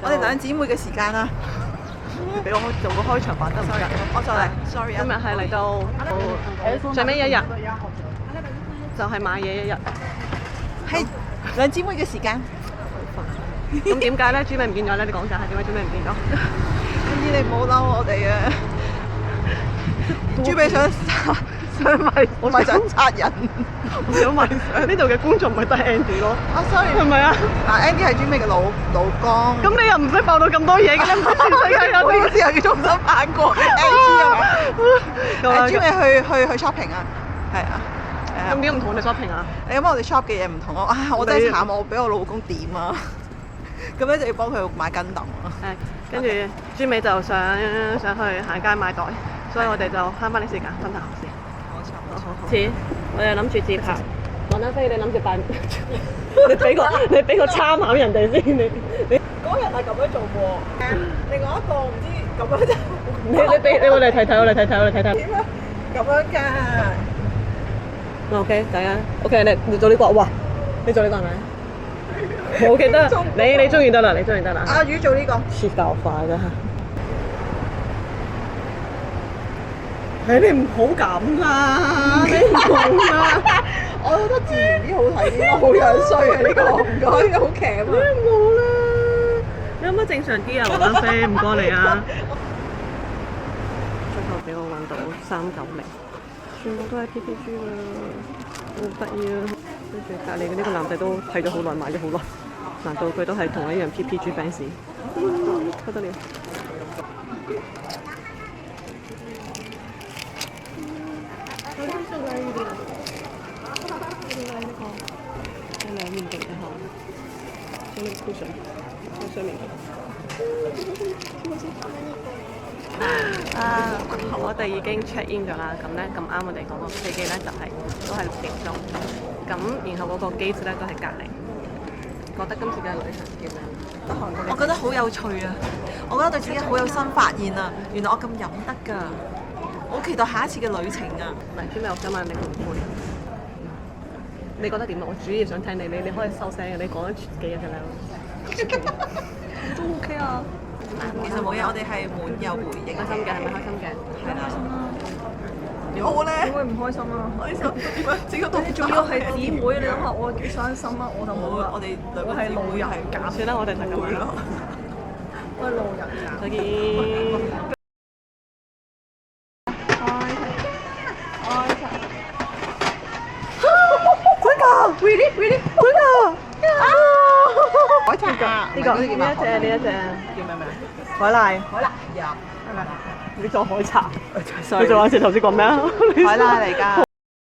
我哋兩姊妹嘅時間啦，俾我做個開場白得唔得？我再嚟，sorry 啊。今日係嚟到最尾一日，就係買嘢一日。係兩姊妹嘅時間。咁點解咧？豬尾唔見咗咧？你講就係點解豬尾唔見咗？Andy，你唔好嬲我哋啊！豬尾想想殺人，我想問呢度嘅觀眾唔係得 Andy 咯？啊 sorry，係咪啊？嗱 Andy 係豬尾嘅老公。咁你又唔使爆到咁多嘢嘅，你唔係全世界有我呢次又要重新扮過 Andy 啊嘛？豬尾去 shopping 啊，係啊。咁點解唔同我哋 shopping 啊？因為我哋 shop 嘅嘢唔同咯。我真係慘，我俾我老公點啊！咁咧就要幫佢買跟揼啊。係，跟住豬尾就想去行街買袋，所以我哋就慳翻啲時間分頭先。好。似我哋諗住自拍，黃丹飛你諗住扮，你俾個參考人哋先，你嗰日係咁樣做過，另外一個唔知咁樣就你我嚟睇睇。點啊？咁樣㗎。OK，大家 OK，你做呢個，哇！你做呢個係咪？我記得你中意得啦，你中意得啦。阿魚做呢個。切夠快㗎嚇！你唔好咁啦，你唔好啦。我覺得自然啲好睇啲，好樣衰啊！呢個唔該，好騎啊！你唔好啦，你可唔可以正常啲啊？黃丹飛，唔該你啊！最後俾我揾到390，全部都係 PPG 㗎，好得意啊！跟住隔離嘅呢個男仔都睇咗好耐，買咗好耐，難道佢都係同我一樣 PPG fans？不得了！兩面鏡嘅嚇，將呢個 cushion 喺上面。我哋已經 check in 咗啦，咁咧咁啱我哋嗰個飛機咧就係都係6點鐘，咁然後嗰個機師咧都係隔離。覺得今次嘅旅行點樣？我覺得好有趣啊！我覺得對自己好有新發現啊！原來我咁飲得㗎，我好期待下一次嘅旅程啊！唔係，豬尾我想問你會唔會？你覺得點啊？我主要想聽你可以收聲嘅，你講咗幾日㗎啦？都 OK 啊！其實冇嘢，我哋係滿有回應。開心嘅係咪開心嘅？係啦。我咧點會唔開心啊？開心點啊？自己都你仲要係姊妹，你諗下我幾傷心啊！我就冇啦。我哋兩我係路人，算啦，我哋就咁樣咯。我係路人㗎。再見。Really？ 真㗎？海茶啊！呢一隻叫咩名？海奶。海奶入係咪？你做海茶？你做下次頭先講咩啊？海奶嚟㗎。